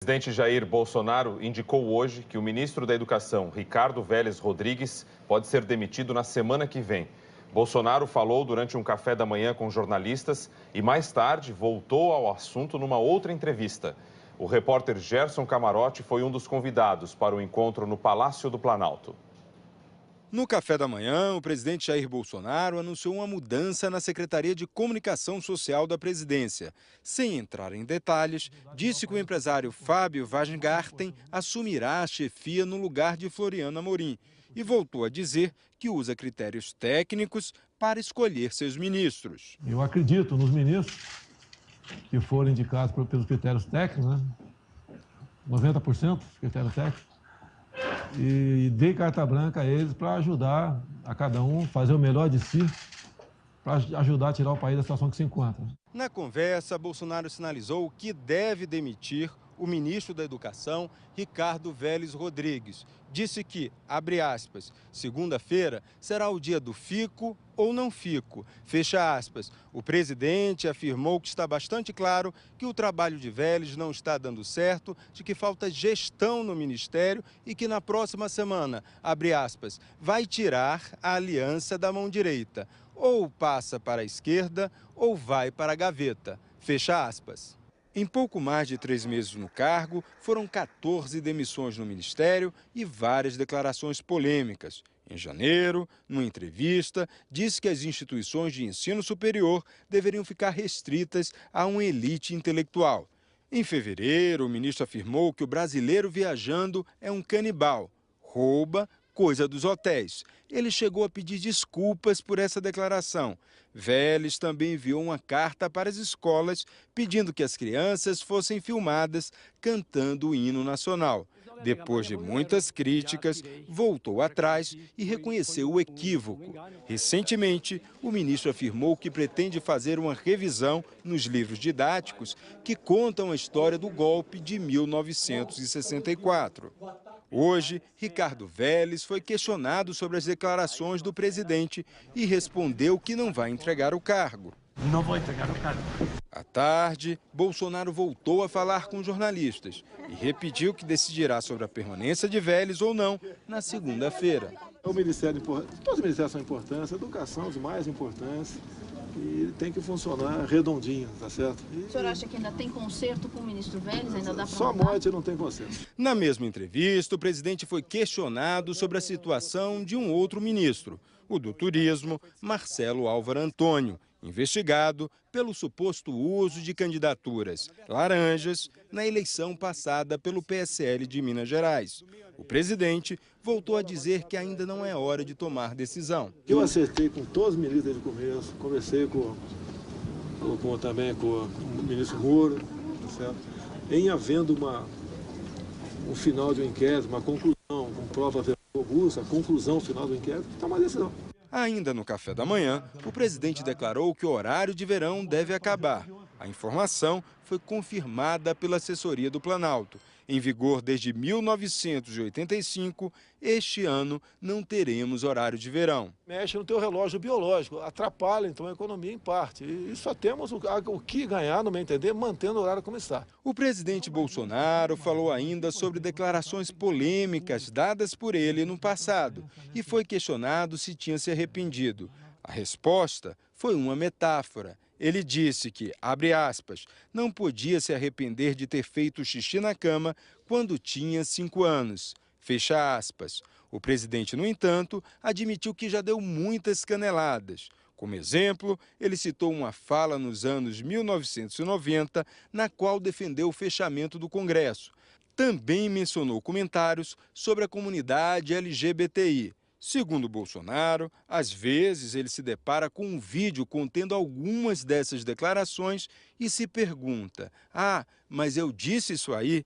O presidente Jair Bolsonaro indicou hoje que o ministro da Educação, Ricardo Vélez Rodrigues, pode ser demitido na semana que vem. Bolsonaro falou durante um café da manhã com jornalistas e mais tarde voltou ao assunto numa outra entrevista. O repórter Gerson Camarote foi um dos convidados para o encontro no Palácio do Planalto. No café da manhã, o presidente Jair Bolsonaro anunciou uma mudança na Secretaria de Comunicação Social da presidência. Sem entrar em detalhes, disse que o empresário Fábio Wajngarten assumirá a chefia no lugar de Floriano Amorim e voltou a dizer que usa critérios técnicos para escolher seus ministros. Eu acredito nos ministros que foram indicados pelos critérios técnicos, 90% critérios técnicos. E dei carta branca a eles para ajudar a cada um fazer o melhor de si, para ajudar a tirar o país da situação que se encontra. Na conversa, Bolsonaro sinalizou que deve demitir o ministro da Educação, Ricardo Vélez Rodrigues. Disse que, abre aspas, segunda-feira será o dia do fico ou não fico, fecha aspas. O presidente afirmou que está bastante claro que o trabalho de Vélez não está dando certo, de que falta gestão no ministério e que na próxima semana, abre aspas, vai tirar a aliança da mão direita. Ou passa para a esquerda ou vai para a gaveta, fecha aspas. Em pouco mais de 3 meses no cargo, foram 14 demissões no ministério e várias declarações polêmicas. Em janeiro, numa entrevista, disse que as instituições de ensino superior deveriam ficar restritas a uma elite intelectual. Em fevereiro, o ministro afirmou que o brasileiro viajando é um canibal, rouba coisa dos hotéis. Ele chegou a pedir desculpas por essa declaração. Vélez também enviou uma carta para as escolas pedindo que as crianças fossem filmadas cantando o hino nacional. Depois de muitas críticas, voltou atrás e reconheceu o equívoco. Recentemente, o ministro afirmou que pretende fazer uma revisão nos livros didáticos que contam a história do golpe de 1964. Hoje, Ricardo Vélez foi questionado sobre as declarações do presidente e respondeu que não vai entregar o cargo. Não vou entregar o cargo. À tarde, Bolsonaro voltou a falar com jornalistas e repetiu que decidirá sobre a permanência de Vélez ou não na segunda-feira. O Ministério, todos os ministérios são importantes, a educação os mais importantes. E tem que funcionar redondinho, tá certo? O senhor acha que ainda tem conserto com o ministro Vélez? Ainda dá para só morte não tem conserto. Na mesma entrevista, o presidente foi questionado sobre a situação de um outro ministro, o do Turismo, Marcelo Álvaro Antônio, investigado pelo suposto uso de candidaturas laranjas na eleição passada pelo PSL de Minas Gerais. O presidente voltou a dizer que ainda não é hora de tomar decisão. Eu acertei com todos os ministros desde o começo, conversei também com o ministro Moro, tá certo? Em havendo um final de um inquérito, uma conclusão, com prova robusta, a conclusão final do inquérito, tomar decisão. Ainda no café da manhã, o presidente declarou que o horário de verão deve acabar. A informação foi confirmada pela assessoria do Planalto. Em vigor desde 1985, este ano não teremos horário de verão. Mexe no teu relógio biológico, atrapalha então a economia em parte. E só temos o que ganhar, no meu entender, mantendo o horário como está. O presidente Bolsonaro falou ainda sobre declarações polêmicas dadas por ele no passado e foi questionado se tinha se arrependido. A resposta foi uma metáfora. Ele disse que, abre aspas, não podia se arrepender de ter feito xixi na cama quando tinha 5 anos, fecha aspas. O presidente, no entanto, admitiu que já deu muitas caneladas. Como exemplo, ele citou uma fala nos anos 1990, na qual defendeu o fechamento do Congresso. Também mencionou comentários sobre a comunidade LGBTI. Segundo Bolsonaro, às vezes ele se depara com um vídeo contendo algumas dessas declarações e se pergunta: mas eu disse isso aí?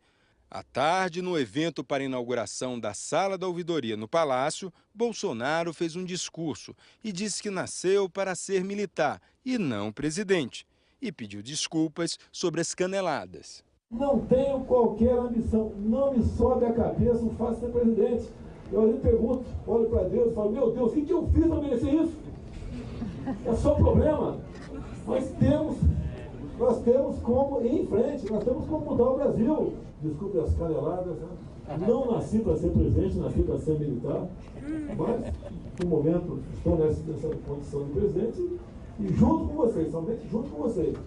À tarde, no evento para a inauguração da Sala da Ouvidoria no Palácio, Bolsonaro fez um discurso e disse que nasceu para ser militar e não presidente. E pediu desculpas sobre as caneladas. Não tenho qualquer ambição, não me sobe a cabeça o fato de ser presidente. Eu ali pergunto, olho para Deus e falo, meu Deus, o que eu fiz para merecer isso? É só problema. Nós temos como ir em frente, nós temos como mudar o Brasil. desculpe as caneladas, né? Não nasci para ser presidente, nasci para ser militar, mas, no momento, estou nessa condição de presidente e junto com vocês, somente junto com vocês,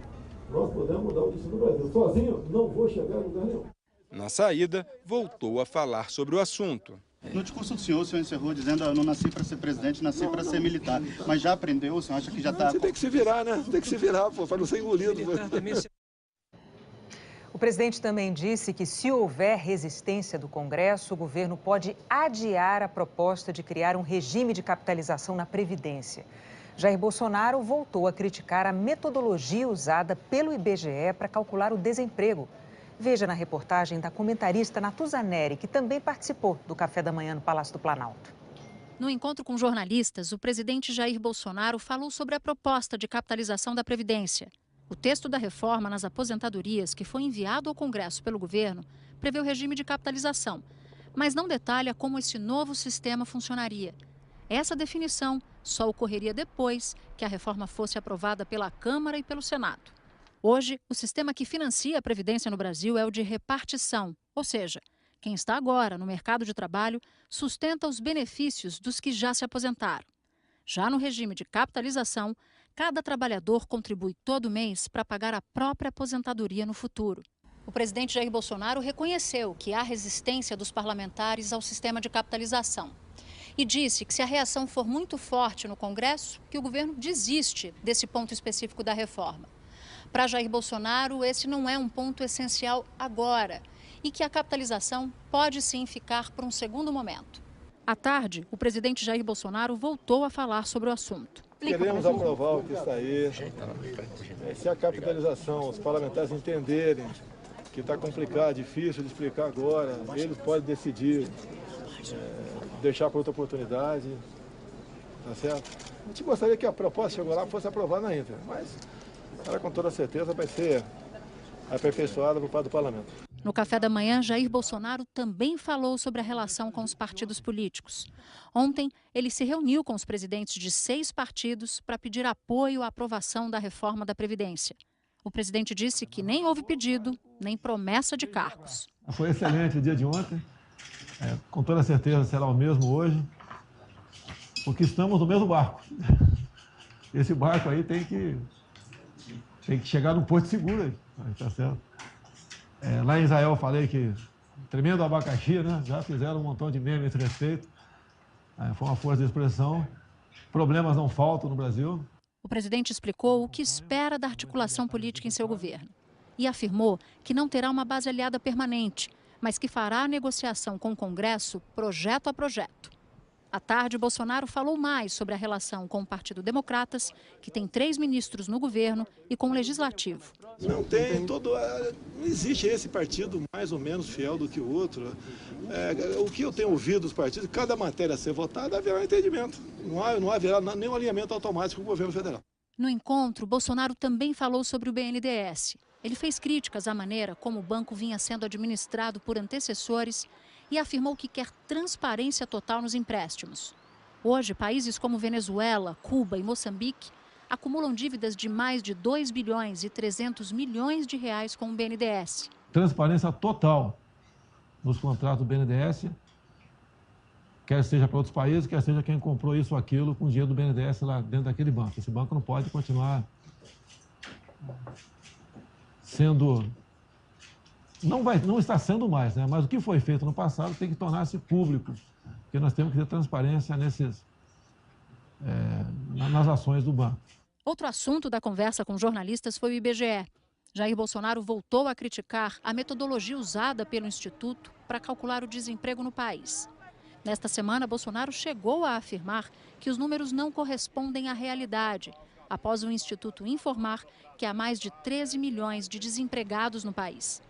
nós podemos mudar o destino do Brasil. Sozinho, não vou chegar a lugar nenhum. Na saída, voltou a falar sobre o assunto. No discurso do senhor encerrou dizendo: eu não nasci para ser presidente, nasci para ser militar. Mas já aprendeu? O senhor acha que já está... Você tem que se virar, né? Tem que se virar, pô, para não ser engolido. O presidente também disse que, se houver resistência do Congresso, o governo pode adiar a proposta de criar um regime de capitalização na Previdência. Jair Bolsonaro voltou a criticar a metodologia usada pelo IBGE para calcular o desemprego. Veja na reportagem da comentarista Natuza Neri, que também participou do café da manhã no Palácio do Planalto. No encontro com jornalistas, o presidente Jair Bolsonaro falou sobre a proposta de capitalização da Previdência. O texto da reforma nas aposentadorias, que foi enviado ao Congresso pelo governo, prevê o regime de capitalização, mas não detalha como esse novo sistema funcionaria. Essa definição só ocorreria depois que a reforma fosse aprovada pela Câmara e pelo Senado. Hoje, o sistema que financia a Previdência no Brasil é o de repartição, ou seja, quem está agora no mercado de trabalho sustenta os benefícios dos que já se aposentaram. Já no regime de capitalização, cada trabalhador contribui todo mês para pagar a própria aposentadoria no futuro. O presidente Jair Bolsonaro reconheceu que há resistência dos parlamentares ao sistema de capitalização e disse que, se a reação for muito forte no Congresso, que o governo desiste desse ponto específico da reforma. Para Jair Bolsonaro, esse não é um ponto essencial agora e que a capitalização pode sim ficar para um segundo momento. À tarde, o presidente Jair Bolsonaro voltou a falar sobre o assunto. Queremos aprovar o que está aí. Se a capitalização, os parlamentares entenderem que está complicado, difícil de explicar agora, eles podem decidir deixar para outra oportunidade, tá certo? A gente gostaria que a proposta chegou lá fosse aprovada na íntegra, mas ela com toda certeza vai ser aperfeiçoada por parte do parlamento. No café da manhã, Jair Bolsonaro também falou sobre a relação com os partidos políticos. Ontem, ele se reuniu com os presidentes de 6 partidos para pedir apoio à aprovação da reforma da Previdência. O presidente disse que nem houve pedido, nem promessa de cargos. Foi excelente o dia de ontem, com toda certeza será o mesmo hoje, porque estamos no mesmo barco. Esse barco aí tem que chegar num porto seguro aí, tá certo? Lá em Israel eu falei que tremendo abacaxi, né? Já fizeram um montão de memes a esse respeito. Foi uma força de expressão. Problemas não faltam no Brasil. O presidente explicou o que espera da articulação política em seu governo e afirmou que não terá uma base aliada permanente, mas que fará a negociação com o Congresso projeto a projeto. À tarde, Bolsonaro falou mais sobre a relação com o Partido Democratas, que tem 3 ministros no governo, e com o Legislativo. Não existe esse partido mais ou menos fiel do que o outro. O que eu tenho ouvido dos partidos, cada matéria a ser votada haverá um entendimento. Não haverá nenhum alinhamento automático com o governo federal. No encontro, Bolsonaro também falou sobre o BNDES. Ele fez críticas à maneira como o banco vinha sendo administrado por antecessores e afirmou que quer transparência total nos empréstimos. Hoje, países como Venezuela, Cuba e Moçambique acumulam dívidas de mais de 2 bilhões e 300 milhões de reais com o BNDES. Transparência total nos contratos do BNDES, quer seja para outros países, quer seja quem comprou isso ou aquilo com o dinheiro do BNDES lá dentro daquele banco. Esse banco não pode continuar sendo... Não está sendo mais, né? Mas o que foi feito no passado tem que tornar-se público, porque nós temos que ter transparência nas ações do banco. Outro assunto da conversa com jornalistas foi o IBGE. Jair Bolsonaro voltou a criticar a metodologia usada pelo Instituto para calcular o desemprego no país. Nesta semana, Bolsonaro chegou a afirmar que os números não correspondem à realidade, após o Instituto informar que há mais de 13 milhões de desempregados no país.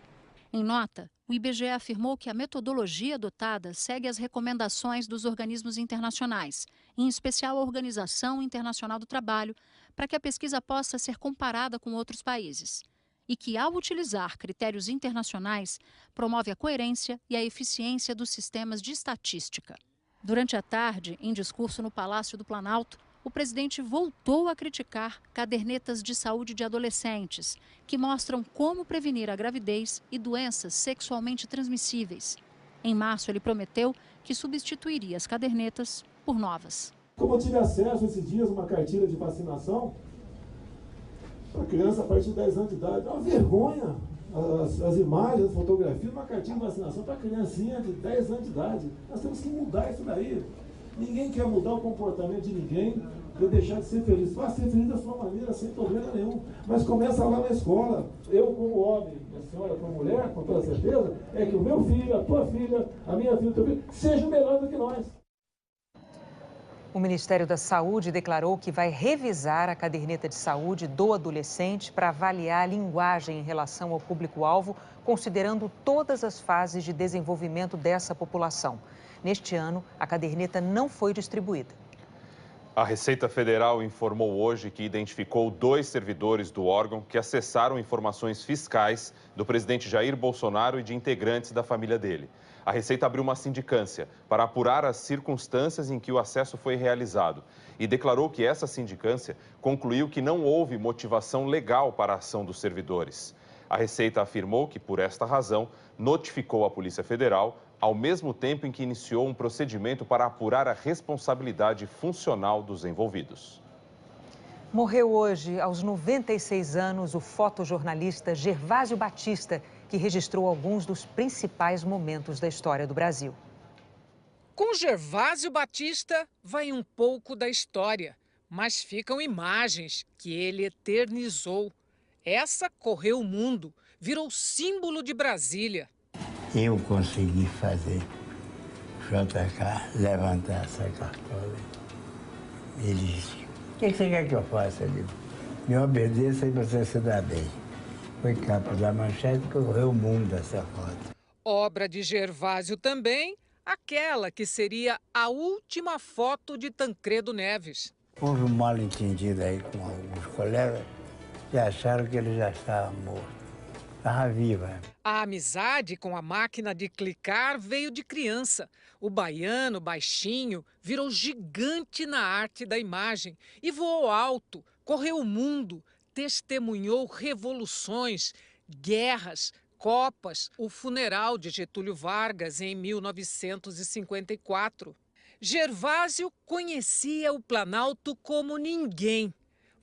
Em nota, o IBGE afirmou que a metodologia adotada segue as recomendações dos organismos internacionais, em especial a Organização Internacional do Trabalho, para que a pesquisa possa ser comparada com outros países. E que, ao utilizar critérios internacionais, promove a coerência e a eficiência dos sistemas de estatística. Durante a tarde, em discurso no Palácio do Planalto, o presidente voltou a criticar cadernetas de saúde de adolescentes, que mostram como prevenir a gravidez e doenças sexualmente transmissíveis. Em março, ele prometeu que substituiria as cadernetas por novas. Como eu tive acesso esses dias a uma cartilha de vacinação para criança a partir de 10 anos de idade, é uma vergonha as imagens, as fotografias, uma cartilha de vacinação para criancinha de 10 anos de idade. Nós temos que mudar isso daí. Ninguém quer mudar o comportamento de ninguém para deixar de ser feliz. Vá ser feliz da sua maneira, sem problema nenhum. Mas começa lá na escola. Eu, como homem, a senhora, como mulher, com toda certeza, é que o meu filho, a tua filha, a minha filha, o teu filho, sejam melhores do que nós. O Ministério da Saúde declarou que vai revisar a caderneta de saúde do adolescente para avaliar a linguagem em relação ao público-alvo, considerando todas as fases de desenvolvimento dessa população. Neste ano, a caderneta não foi distribuída. A Receita Federal informou hoje que identificou 2 servidores do órgão que acessaram informações fiscais do presidente Jair Bolsonaro e de integrantes da família dele. A Receita abriu uma sindicância para apurar as circunstâncias em que o acesso foi realizado e declarou que essa sindicância concluiu que não houve motivação legal para a ação dos servidores. A Receita afirmou que, por esta razão, notificou a Polícia Federal ao mesmo tempo em que iniciou um procedimento para apurar a responsabilidade funcional dos envolvidos. Morreu hoje, aos 96 anos, o fotojornalista Gervásio Batista, que registrou alguns dos principais momentos da história do Brasil. Com Gervásio Batista vai um pouco da história, mas ficam imagens que ele eternizou. Essa correu o mundo, virou símbolo de Brasília. Eu consegui fazer JK levantar essa cartola. Ele disse, o que você quer que eu faça? Eu digo, me obedeça e você se dá bem. Foi capa da manchete que correu o mundo essa foto. Obra de Gervásio também, aquela que seria a última foto de Tancredo Neves. Houve um mal-entendido aí com alguns colegas que acharam que ele já estava morto. Estava viva. A amizade com a máquina de clicar veio de criança. O baiano, baixinho, virou gigante na arte da imagem e voou alto, correu o mundo, testemunhou revoluções, guerras, copas, o funeral de Getúlio Vargas em 1954. Gervásio conhecia o Planalto como ninguém.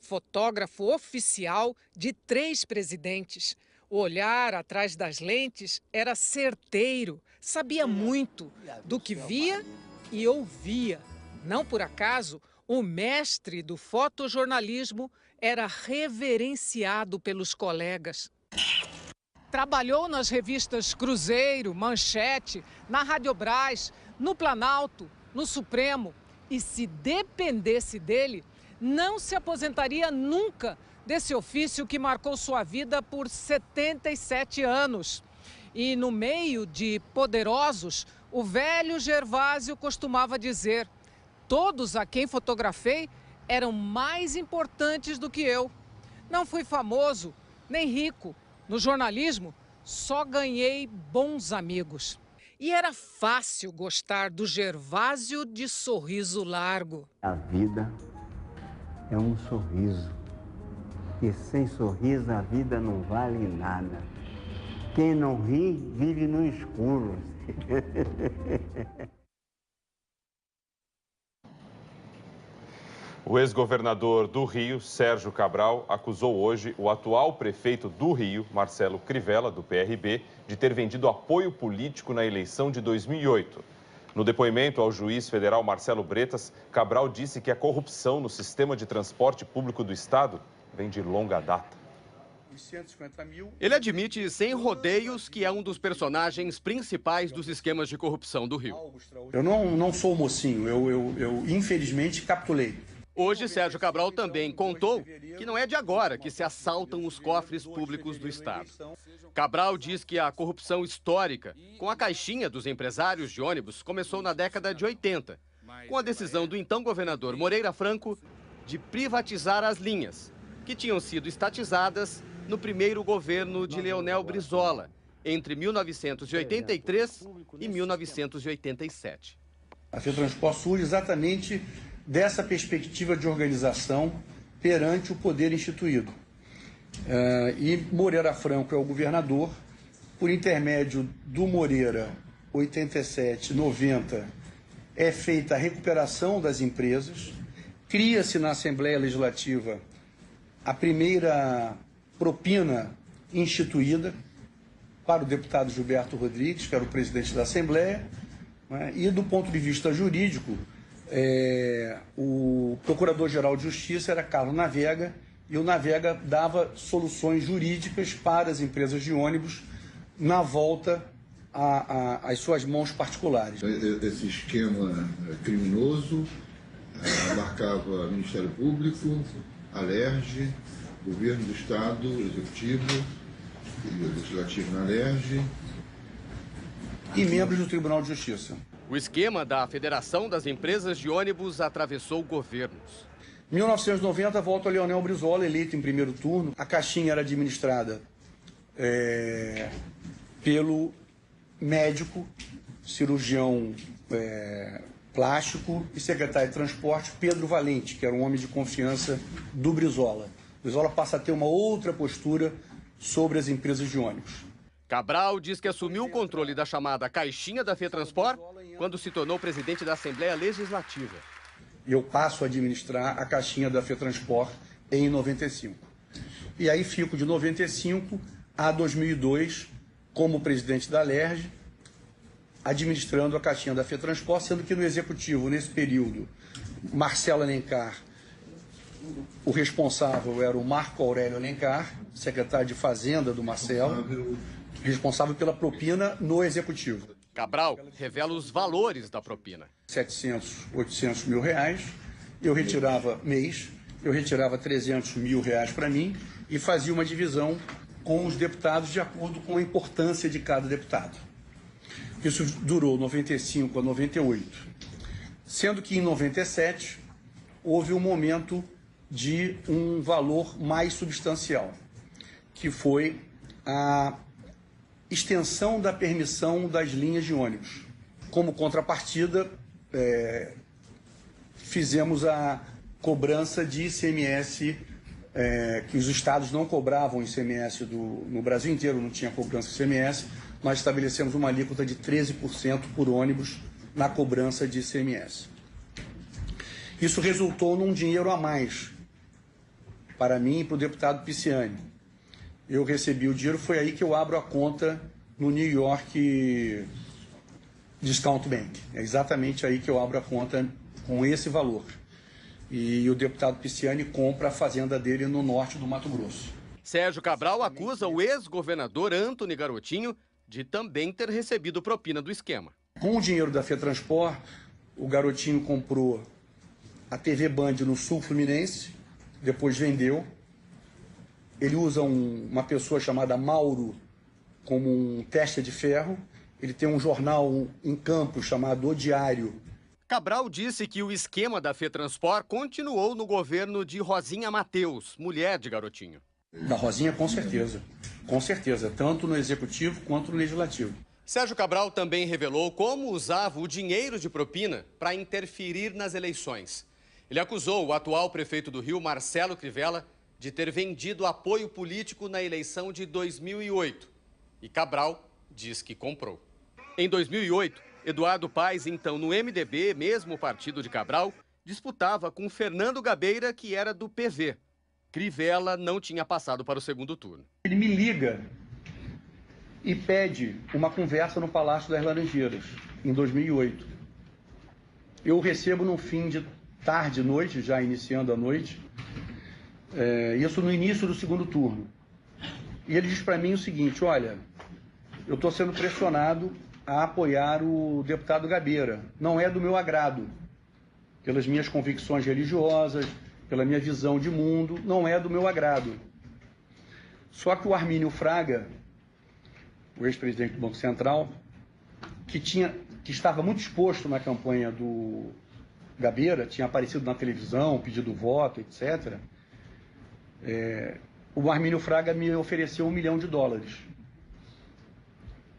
Fotógrafo oficial de 3 presidentes. O olhar atrás das lentes era certeiro, sabia muito do que via e ouvia. Não por acaso, o mestre do fotojornalismo era reverenciado pelos colegas. Trabalhou nas revistas Cruzeiro, Manchete, na Radiobras, no Planalto, no Supremo. E se dependesse dele, não se aposentaria nunca desse ofício que marcou sua vida por 77 anos. E no meio de poderosos, o velho Gervásio costumava dizer: todos a quem fotografei eram mais importantes do que eu. Não fui famoso, nem rico. No jornalismo, só ganhei bons amigos. E era fácil gostar do Gervásio de sorriso largo. A vida é um sorriso. E sem sorriso a vida não vale nada. Quem não ri, vive no escuro. O ex-governador do Rio, Sérgio Cabral, acusou hoje o atual prefeito do Rio, Marcelo Crivella, do PRB, de ter vendido apoio político na eleição de 2008. No depoimento ao juiz federal Marcelo Bretas, Cabral disse que a corrupção no sistema de transporte público do estado vem de longa data. Ele admite sem rodeios que é um dos personagens principais dos esquemas de corrupção do Rio. Eu não sou mocinho, eu infelizmente capitulei. Hoje, Sérgio Cabral também contou que não é de agora que se assaltam os cofres públicos do estado. Cabral diz que a corrupção histórica com a caixinha dos empresários de ônibus começou na década de 80, com a decisão do então governador Moreira Franco de privatizar as linhas, que tinham sido estatizadas no primeiro governo de Leonel Brizola, entre 1983 e 1987. A FETransport surge exatamente dessa perspectiva de organização perante o poder instituído. E Moreira Franco é o governador, por intermédio do Moreira, 87, 90, é feita a recuperação das empresas, cria-se na Assembleia Legislativa a primeira propina instituída para o deputado Gilberto Rodrigues, que era o presidente da Assembleia, né? E do ponto de vista jurídico, o Procurador-Geral de Justiça era Carlos Navega, e o Navega dava soluções jurídicas para as empresas de ônibus na volta às suas mãos particulares. Esse esquema criminoso abarcava Ministério Público, Alerj, Governo do Estado, Executivo e Legislativo na Alerj e membros do Tribunal de Justiça. O esquema da Federação das Empresas de Ônibus atravessou governos. Em 1990, volta Leonel Brizola, eleito em primeiro turno. A caixinha era administrada pelo médico, cirurgião plástico e secretário de transporte Pedro Valente, que era um homem de confiança do Brizola. Brizola passa a ter uma outra postura sobre as empresas de ônibus. Cabral diz que assumiu o controle da chamada caixinha da FETranspor quando se tornou presidente da Assembleia Legislativa. Eu passo a administrar a caixinha da FETranspor em 95. E aí fico de 95 a 2002 como presidente da Alerj, administrando a caixinha da FETranspor, sendo que no executivo, nesse período, Marcelo Alencar, o responsável era o Marco Aurélio Alencar, secretário de Fazenda do Marcelo, responsável pela propina no executivo. Cabral revela os valores da propina. 700, 800 mil reais, eu retirava mês, eu retirava 300 mil reais para mim e fazia uma divisão com os deputados de acordo com a importância de cada deputado. Isso durou 95 a 98, sendo que em 97 houve um momento de um valor mais substancial, que foi a extensão da permissão das linhas de ônibus. Como contrapartida, fizemos a cobrança de ICMS, que os estados não cobravam ICMS no Brasil inteiro, não tinha cobrança de ICMS, nós estabelecemos uma alíquota de 13% por ônibus na cobrança de ICMS. Isso resultou num dinheiro a mais para mim e para o deputado Pisciani. Eu recebi o dinheiro, foi aí que eu abro a conta no New York Discount Bank. É exatamente aí que eu abro a conta com esse valor. E o deputado Pisciani compra a fazenda dele no norte do Mato Grosso. Sérgio Cabral acusa o ex-governador Antony Garotinho de também ter recebido propina do esquema. Com o dinheiro da FETranspor, o Garotinho comprou a TV Band no Sul Fluminense, depois vendeu. Ele usa uma pessoa chamada Mauro como um testa de ferro. Ele tem um jornal em Campos chamado O Diário. Cabral disse que o esquema da FETranspor continuou no governo de Rosinha Mateus, mulher de Garotinho. Da Rosinha, com certeza. Com certeza, tanto no Executivo quanto no Legislativo. Sérgio Cabral também revelou como usava o dinheiro de propina para interferir nas eleições. Ele acusou o atual prefeito do Rio, Marcelo Crivella, de ter vendido apoio político na eleição de 2008. E Cabral diz que comprou. Em 2008, Eduardo Paes, então no MDB, mesmo partido de Cabral, disputava com Fernando Gabeira, que era do PV. Crivella não tinha passado para o segundo turno. Ele me liga e pede uma conversa no Palácio das Laranjeiras, em 2008. Eu recebo no fim de tarde, noite, já iniciando a noite, isso no início do segundo turno. E ele diz para mim o seguinte: olha, eu estou sendo pressionado a apoiar o deputado Gabeira. Não é do meu agrado, pelas minhas convicções religiosas, pela minha visão de mundo, não é do meu agrado. Só que o Armínio Fraga, o ex-presidente do Banco Central, que estava muito exposto na campanha do Gabeira, tinha aparecido na televisão, pedido voto, etc., o Armínio Fraga me ofereceu $1 milhão.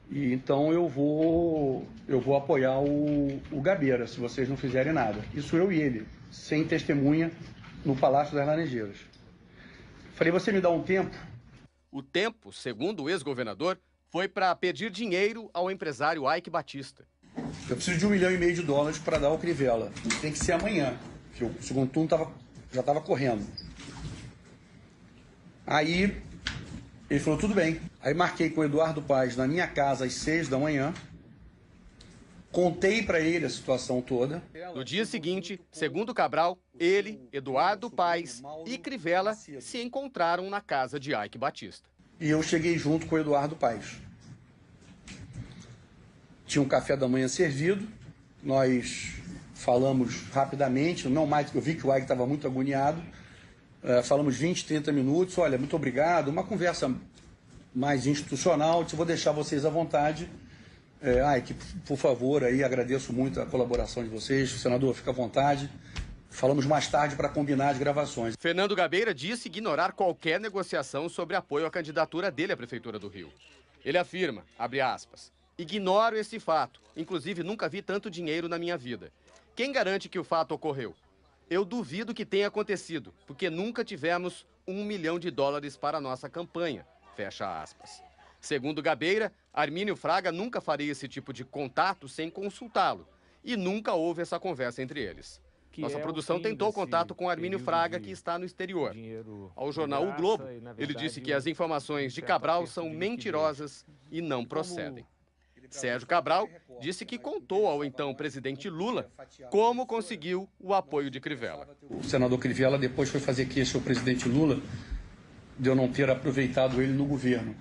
E então eu vou apoiar o Gabeira, se vocês não fizerem nada. Isso eu e ele, sem testemunha, no Palácio das Laranjeiras. Falei, você me dá um tempo? O tempo, segundo o ex-governador, foi para pedir dinheiro ao empresário Ike Batista. Eu preciso de $1,5 milhão para dar ao Crivella. Tem que ser amanhã, porque o segundo turno já estava correndo. Aí ele falou, tudo bem. Aí marquei com o Eduardo Paes na minha casa às 6 da manhã. Contei para ele a situação toda. No dia seguinte, segundo Cabral, ele, Eduardo Paes e Crivella se encontraram na casa de Ike Batista. E eu cheguei junto com o Eduardo Paes. Tinha um café da manhã servido, nós falamos rapidamente, não mais, eu vi que o Ike estava muito agoniado, falamos 20, 30 minutos, olha, muito obrigado, uma conversa mais institucional, vou deixar vocês à vontade. Ike, por favor, aí agradeço muito a colaboração de vocês, senador, fica à vontade. Falamos mais tarde para combinar as gravações. Fernando Gabeira disse ignorar qualquer negociação sobre apoio à candidatura dele à Prefeitura do Rio. Ele afirma, abre aspas, ignoro esse fato, inclusive nunca vi tanto dinheiro na minha vida. Quem garante que o fato ocorreu? Eu duvido que tenha acontecido, porque nunca tivemos $1 milhão para a nossa campanha, fecha aspas. Segundo Gabeira, Armínio Fraga nunca faria esse tipo de contato sem consultá-lo, e nunca houve essa conversa entre eles. Nossa produção tentou contato com Armínio Fraga, que está no exterior. Ao jornal O Globo, ele disse que as informações de Cabral são mentirosas e não procedem. Sérgio Cabral disse que contou ao então presidente Lula como conseguiu o apoio de Crivella. O senador Crivella depois foi fazer queixa ao presidente Lula de eu não ter aproveitado ele no governo.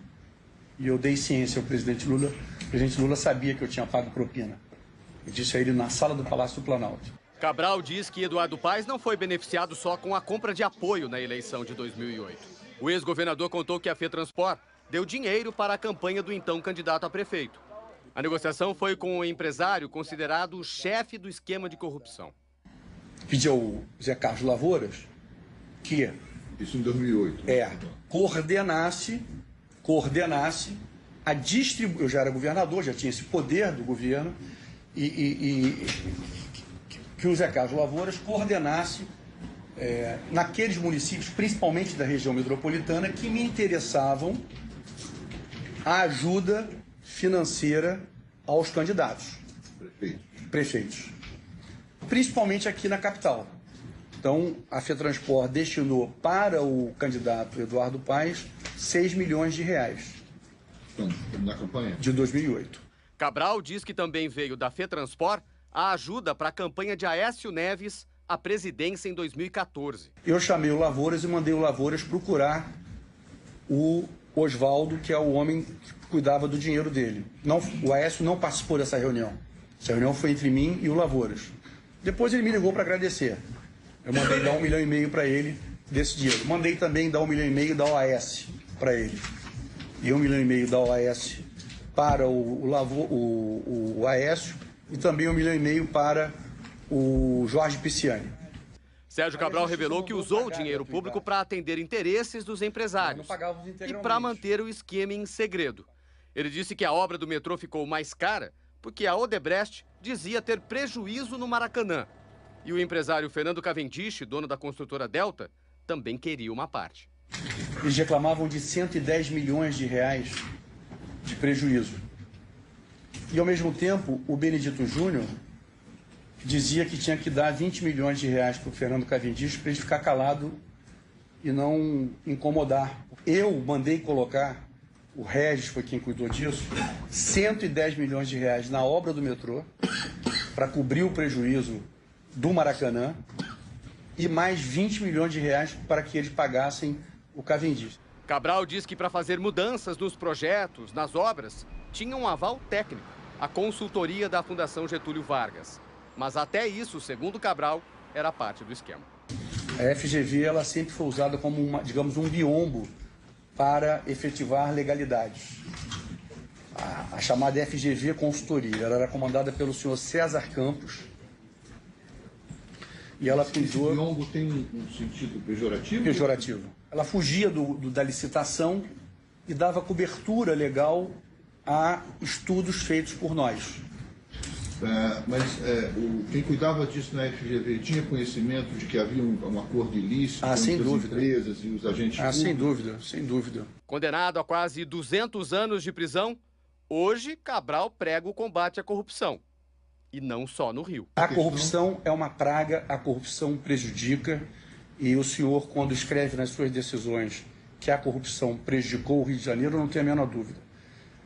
E eu dei ciência ao presidente Lula. O presidente Lula sabia que eu tinha pago propina. Eu disse a ele na sala do Palácio do Planalto. Cabral diz que Eduardo Paes não foi beneficiado só com a compra de apoio na eleição de 2008. O ex-governador contou que a FETransport deu dinheiro para a campanha do então candidato a prefeito. A negociação foi com o empresário considerado o chefe do esquema de corrupção. Pedi ao Zé Carlos Lavouras que... Isso em 2008. Coordenasse a distribuição... Eu já era governador, já tinha esse poder do governo, que o Zé Carlos Lavouras coordenasse naqueles municípios, principalmente da região metropolitana, que me interessavam a ajuda financeira aos candidatos. Prefeitos. Principalmente aqui na capital. Então, a FETransport destinou para o candidato Eduardo Paes R$6 milhões. Na campanha? De 2008. Cabral diz que também veio da FETransport a ajuda para a campanha de Aécio Neves à presidência em 2014. Eu chamei o Lavouras e mandei o Lavouras procurar o Oswaldo, que é o homem que cuidava do dinheiro dele. O Aécio não participou dessa reunião. Essa reunião foi entre mim e o Lavouras. Depois ele me ligou para agradecer. Eu mandei dar $1,5 milhão para ele desse dinheiro. Mandei também dar $1,5 milhão da OAS para ele. E $1,5 milhão da OAS para o Aécio e também $1,5 milhão para o Jorge Pisciani. Sérgio Cabral revelou que usou o dinheiro público para atender interesses dos empresários e para manter o esquema em segredo. Ele disse que a obra do metrô ficou mais cara porque a Odebrecht dizia ter prejuízo no Maracanã. E o empresário Fernando Cavendish, dono da construtora Delta, também queria uma parte. Eles reclamavam de R$110 milhões de prejuízo. E, ao mesmo tempo, o Benedito Júnior dizia que tinha que dar R$20 milhões para o Fernando Cavendish para ele ficar calado e não incomodar. Eu mandei colocar, o Regis foi quem cuidou disso, R$110 milhões na obra do metrô para cobrir o prejuízo do Maracanã e mais R$20 milhões para que eles pagassem o Cavendish. Cabral diz que para fazer mudanças nos projetos, nas obras, tinha um aval técnico, a consultoria da Fundação Getúlio Vargas. Mas até isso, segundo Cabral, era parte do esquema. A FGV ela sempre foi usada como um biombo para efetivar legalidades. A chamada FGV Consultoria, ela era comandada pelo senhor César Campos. E ela cuidou... Esse biombo tem um sentido pejorativo? Pejorativo. Ela fugia da licitação e dava cobertura legal a estudos feitos por nós. Quem cuidava disso na FGV tinha conhecimento de que havia um acordo ilícito sem entre dúvida. as empresas e os agentes públicos? Sem dúvida, sem dúvida. Condenado a quase 200 anos de prisão, hoje Cabral prega o combate à corrupção. E não só no Rio. A corrupção é uma praga, a corrupção prejudica, e o senhor, quando escreve nas suas decisões que a corrupção prejudicou o Rio de Janeiro, não tem a menor dúvida.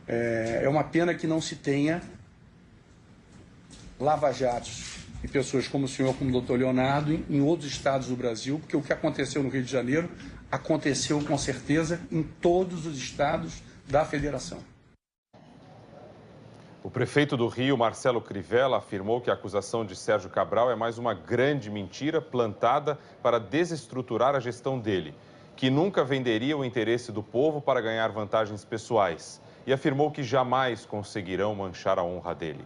É uma pena que não se tenha lava-jatos e pessoas como o senhor, como o doutor Leonardo, em outros estados do Brasil, porque o que aconteceu no Rio de Janeiro aconteceu com certeza em todos os estados da federação. O prefeito do Rio, Marcelo Crivella, afirmou que a acusação de Sérgio Cabral é mais uma grande mentira plantada para desestruturar a gestão dele, que nunca venderia o interesse do povo para ganhar vantagens pessoais, e afirmou que jamais conseguirão manchar a honra dele.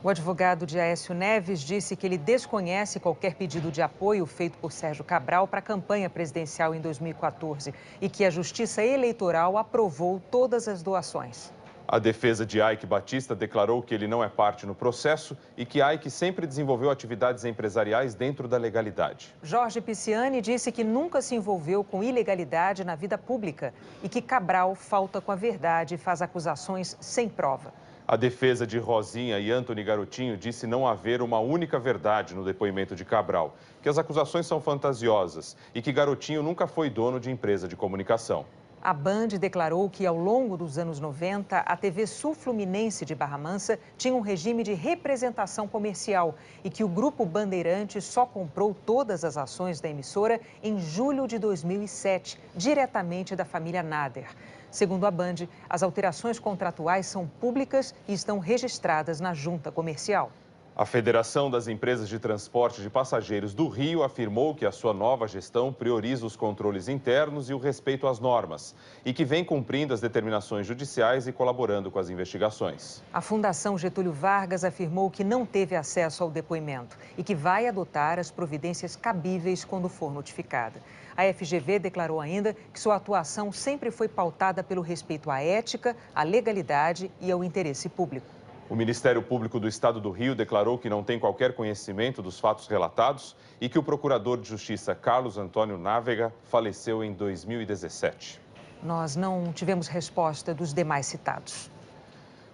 O advogado de Aécio Neves disse que ele desconhece qualquer pedido de apoio feito por Sérgio Cabral para a campanha presidencial em 2014 e que a Justiça Eleitoral aprovou todas as doações. A defesa de Aike Batista declarou que ele não é parte no processo e que Aike sempre desenvolveu atividades empresariais dentro da legalidade. Jorge Pisciani disse que nunca se envolveu com ilegalidade na vida pública e que Cabral falta com a verdade e faz acusações sem prova. A defesa de Rosinha e Antony Garotinho disse não haver uma única verdade no depoimento de Cabral, que as acusações são fantasiosas e que Garotinho nunca foi dono de empresa de comunicação. A Band declarou que, ao longo dos anos 90, a TV Sul-Fluminense de Barra Mansa tinha um regime de representação comercial e que o Grupo Bandeirantes só comprou todas as ações da emissora em julho de 2007, diretamente da família Nader. Segundo a Band, as alterações contratuais são públicas e estão registradas na Junta Comercial. A Federação das Empresas de Transporte de Passageiros do Rio afirmou que a sua nova gestão prioriza os controles internos e o respeito às normas e que vem cumprindo as determinações judiciais e colaborando com as investigações. A Fundação Getúlio Vargas afirmou que não teve acesso ao depoimento e que vai adotar as providências cabíveis quando for notificada. A FGV declarou ainda que sua atuação sempre foi pautada pelo respeito à ética, à legalidade e ao interesse público. O Ministério Público do Estado do Rio declarou que não tem qualquer conhecimento dos fatos relatados e que o procurador de Justiça Carlos Antônio Návega faleceu em 2017. Nós não tivemos resposta dos demais citados.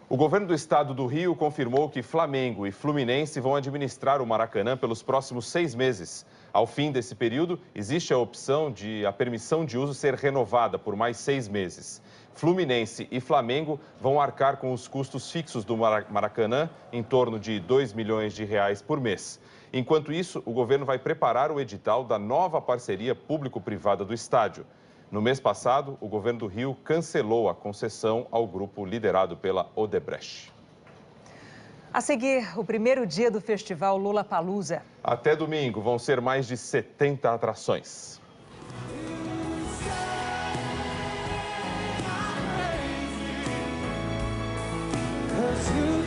O governo do Estado do Rio confirmou que Flamengo e Fluminense vão administrar o Maracanã pelos próximos 6 meses. Ao fim desse período, existe a opção de a permissão de uso ser renovada por mais 6 meses. Fluminense e Flamengo vão arcar com os custos fixos do Maracanã, em torno de R$2 milhões por mês. Enquanto isso, o governo vai preparar o edital da nova parceria público-privada do estádio. No mês passado, o governo do Rio cancelou a concessão ao grupo liderado pela Odebrecht. A seguir, o primeiro dia do festival Lollapalooza. Até domingo, vão ser mais de 70 atrações. Cause you